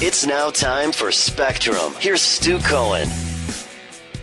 It's now time for Spectrum. Here's Stu Cohen.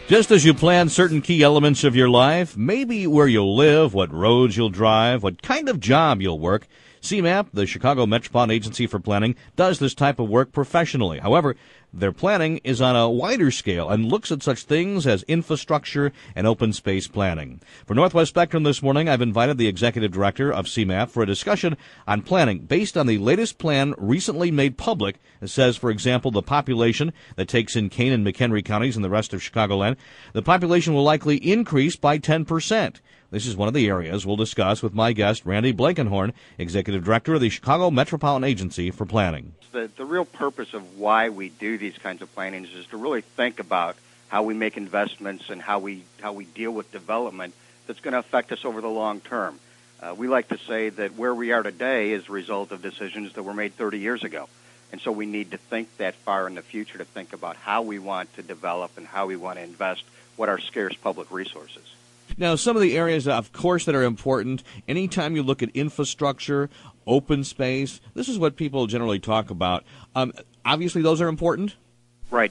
Just as you plan certain key elements of your life, maybe where you'll live, what roads you'll drive, what kind of job you'll work, CMAP, the Chicago Metropolitan Agency for Planning, does this type of work professionally. However, their planning is on a wider scale and looks at such things as infrastructure and open space planning. For Northwest Spectrum this morning, I've invited the executive director of CMAP for a discussion on planning based on the latest plan recently made public. It says, for example, the population that takes in Kane and McHenry counties and the rest of Chicagoland, the population will likely increase by 10%. This is one of the areas we'll discuss with my guest, Randy Blankenhorn, Executive Director of the Chicago Metropolitan Agency for Planning. The real purpose of why we do these kinds of plannings is to really think about how we make investments and how we deal with development that's going to affect us over the long term. We like to say that where we are today is a result of decisions that were made 30 years ago. And so we need to think that far in the future to think about how we want to develop and how we want to invest what are scarce public resources. Now, some of the areas, of course, that are important, anytime you look at infrastructure, open space, this is what people generally talk about. Obviously, those are important? Right.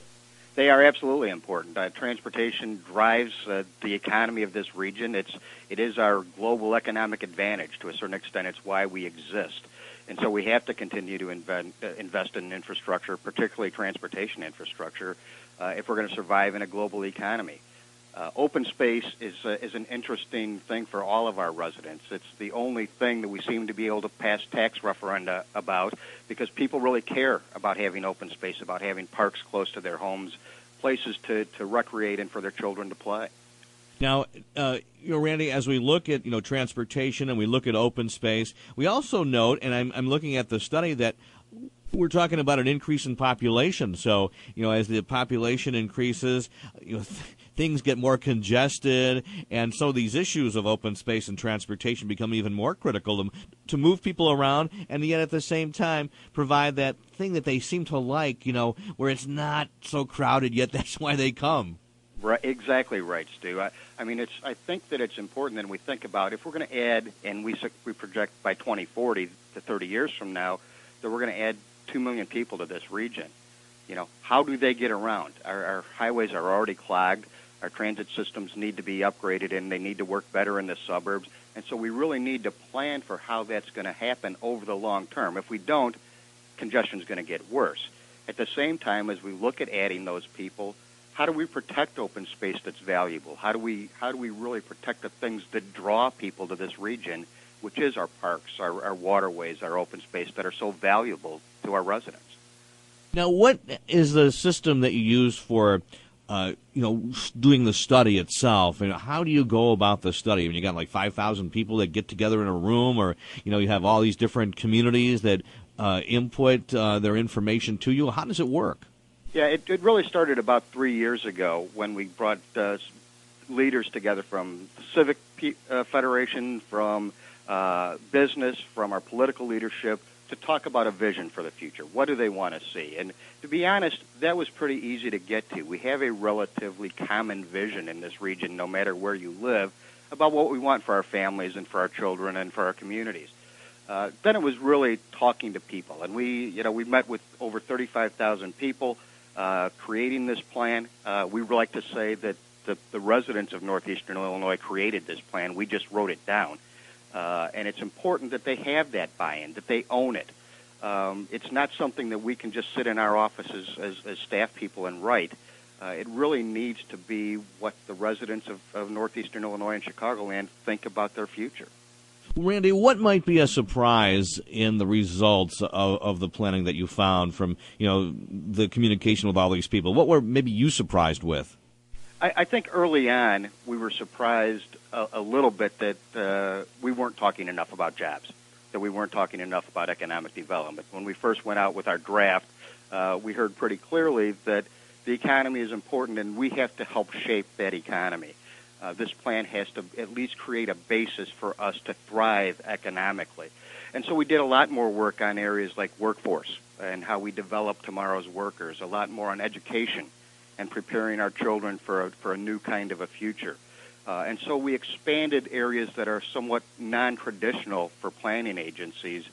They are absolutely important. Transportation drives the economy of this region. It is our global economic advantage to a certain extent. It's why we exist. And so we have to continue to invest in infrastructure, particularly transportation infrastructure, if we're going to survive in a global economy. Open space is an interesting thing for all of our residents. It's the only thing that we seem to be able to pass tax referenda about because people really care about having open space, about having parks close to their homes, places to recreate and for their children to play. Now, Randy, as we look at, transportation and we look at open space, we also note, and I'm looking at the study, that we're talking about an increase in population. So, as the population increases, things get more congested, and so these issues of open space and transportation become even more critical to move people around, and yet at the same time provide that thing that they seem to like, where it's not so crowded, yet that's why they come. Right, exactly right, Stu. I think that it's important that we think about if we're going to add, and we project by 2040 to 30 years from now, that we're going to add 2 million people to this region. How do they get around? Our highways are already clogged. Our transit systems need to be upgraded, and they need to work better in the suburbs. And so we really need to plan for how that's going to happen over the long term. If we don't, congestion is going to get worse. At the same time, as we look at adding those people, how do we protect open space that's valuable? How do we really protect the things that draw people to this region, which is our parks, our waterways, our open space that are so valuable to our residents? Now, what is the system that you use for doing the study itself? And how do you go about the study? I mean, you got like 5,000 people that get together in a room, or you have all these different communities that input their information to you. How does it work? Yeah, it really started about 3 years ago when we brought leaders together from the Civic Federation, from business, from our political leadership, to talk about a vision for the future. What do they want to see? And to be honest, that was pretty easy to get to. We have a relatively common vision in this region, no matter where you live, about what we want for our families and for our children and for our communities. Then it was really talking to people. And we met with over 35,000 people creating this plan. We like to say that the residents of northeastern Illinois created this plan. We just wrote it down. And it's important that they have that buy-in, that they own it. It's not something that we can just sit in our offices as staff people and write. It really needs to be what the residents of northeastern Illinois and Chicagoland think about their future. Randy, what might be a surprise in the results of the planning that you found from, the communication with all these people? What were maybe you surprised with? I think early on we were surprised a little bit that we weren't talking enough about jobs, that we weren't talking enough about economic development. When we first went out with our draft, we heard pretty clearly that the economy is important and we have to help shape that economy. This plan has to at least create a basis for us to thrive economically. And so we did a lot more work on areas like workforce and how we develop tomorrow's workers, a lot more on education and preparing our children for a new kind of a future. And so we expanded areas that are somewhat non-traditional for planning agencies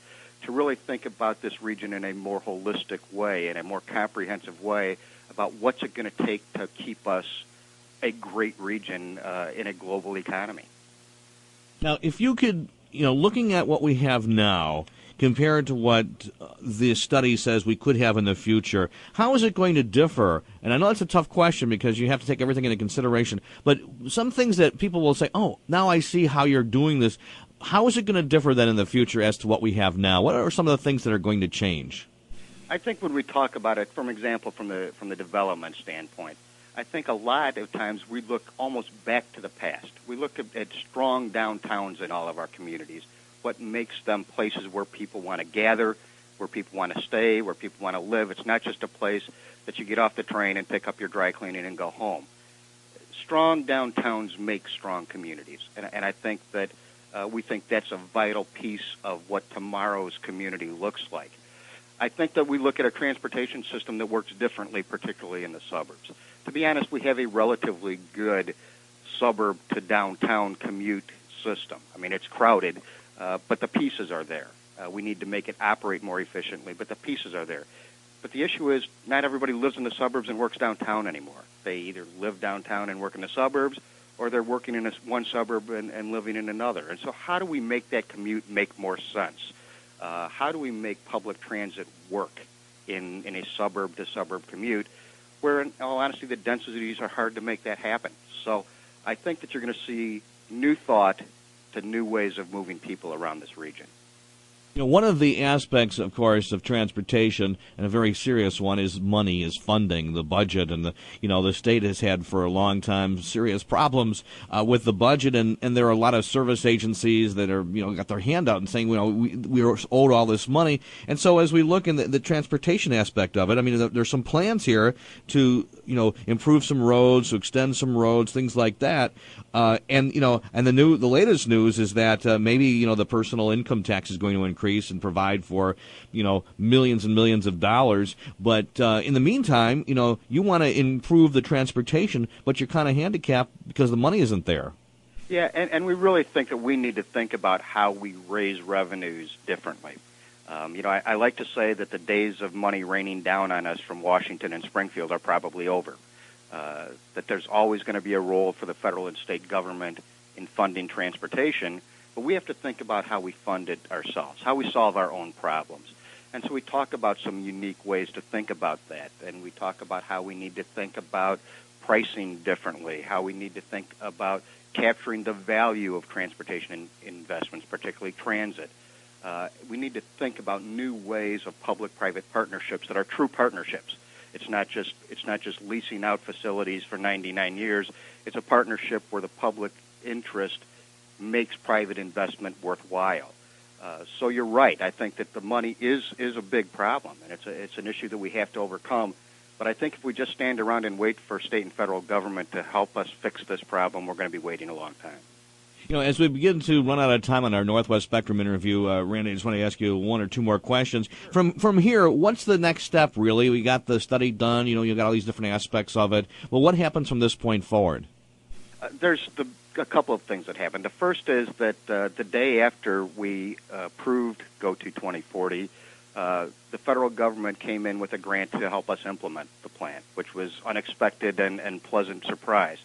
to really think about this region in a more holistic way, in a more comprehensive way about what's it going to take to keep us a great region in a global economy. Now, if you could, looking at what we have now compared to what the study says we could have in the future, how is it going to differ? And I know it's a tough question because you have to take everything into consideration, but some things that people will say, oh, now I see how you're doing this. How is it going to differ then in the future as to what we have now? What are some of the things that are going to change? I think when we talk about it, from the development standpoint, I think a lot of times we look almost back to the past. We look at strong downtowns in all of our communities, what makes them places where people want to gather, where people want to stay, where people want to live. It's not just a place that you get off the train and pick up your dry cleaning and go home. Strong downtowns make strong communities, and I think that we think that's a vital piece of what tomorrow's community looks like. I think that we look at a transportation system that works differently, particularly in the suburbs. To be honest, we have a relatively good suburb to downtown commute system. I mean, it's crowded, but the pieces are there. We need to make it operate more efficiently, but the pieces are there. But the issue is not everybody lives in the suburbs and works downtown anymore. They either live downtown and work in the suburbs, or they're working in one suburb and living in another. And so how do we make that commute make more sense? How do we make public transit work in a suburb-to-suburb commute where, in all honesty, the densities are hard to make that happen? So I think that you're going to see new thought to new ways of moving people around this region. One of the aspects, of course, of transportation, and a very serious one, is money, is funding, the budget, and the state has had for a long time serious problems with the budget, and there are a lot of service agencies that are got their hand out and saying we are owed all this money, and so as we look in the transportation aspect of it, I mean there's some plans here to improve some roads, to extend some roads, things like that, and the latest news is that maybe the personal income tax is going to increase and provide for millions and millions of dollars, but in the meantime you want to improve the transportation, but you're kind of handicapped because the money isn't there. Yeah, and we really think that we need to think about how we raise revenues differently. I like to say that the days of money raining down on us from Washington and Springfield are probably over, that there's always going to be a role for the federal and state government in funding transportation, but we have to think about how we fund it ourselves, how we solve our own problems. And so we talk about some unique ways to think about that, and we talk about how we need to think about pricing differently, how we need to think about capturing the value of transportation investments, particularly transit. We need to think about new ways of public-private partnerships that are true partnerships. It's not just leasing out facilities for 99 years. It's a partnership where the public interest makes private investment worthwhile. So you're right. I think that the money is a big problem, and it's an issue that we have to overcome. But I think if we just stand around and wait for state and federal government to help us fix this problem, we're going to be waiting a long time. As we begin to run out of time on our Northwest Spectrum interview, Randy, I just want to ask you one or two more questions. From here, what's the next step, really? We got the study done. You got all these different aspects of it. Well, what happens from this point forward? There's a couple of things that happen. The first is that the day after we approved Go to 2040, the federal government came in with a grant to help us implement the plan, which was unexpected and pleasant surprise.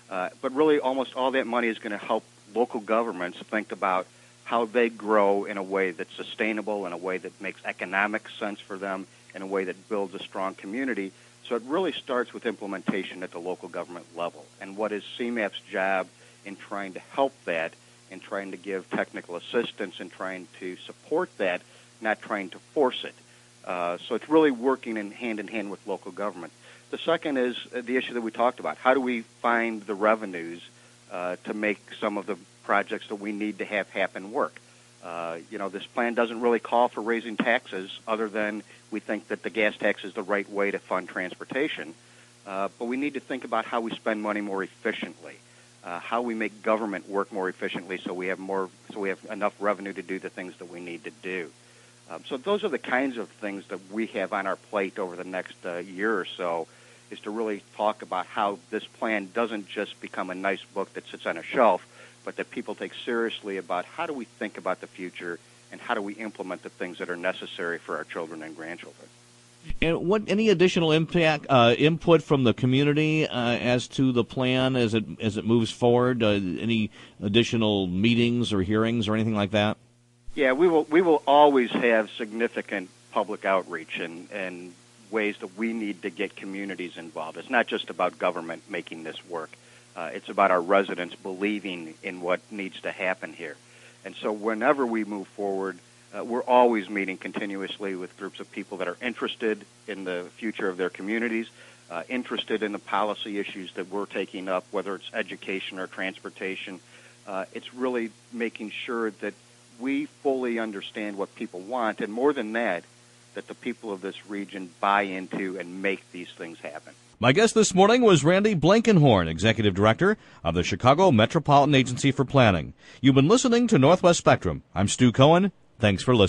But really, almost all that money is going to help local governments think about how they grow in a way that's sustainable, in a way that makes economic sense for them, in a way that builds a strong community. So it really starts with implementation at the local government level. And what is CMAP's job in trying to help that, in trying to give technical assistance, in trying to support that, not trying to force it. So it's really working hand in hand with local government. The second is the issue that we talked about. How do we find the revenues to make some of the projects that we need to have happen work? This plan doesn't really call for raising taxes other than we think that the gas tax is the right way to fund transportation. But we need to think about how we spend money more efficiently, how we make government work more efficiently so we have enough revenue to do the things that we need to do. So those are the kinds of things that we have on our plate over the next year or so, is to really talk about how this plan doesn't just become a nice book that sits on a shelf, but that people take seriously about how do we think about the future and how do we implement the things that are necessary for our children and grandchildren. And any additional input from the community as to the plan as it moves forward? Any additional meetings or hearings or anything like that? Yeah, we will always have significant public outreach and ways that we need to get communities involved. It's not just about government making this work. It's about our residents believing in what needs to happen here. And so whenever we move forward, we're always meeting continuously with groups of people that are interested in the future of their communities, interested in the policy issues that we're taking up, whether it's education or transportation. It's really making sure that we fully understand what people want, and more than that, that the people of this region buy into and make these things happen. My guest this morning was Randy Blankenhorn, Executive Director of the Chicago Metropolitan Agency for Planning. You've been listening to Northwest Spectrum. I'm Stu Cohen. Thanks for listening.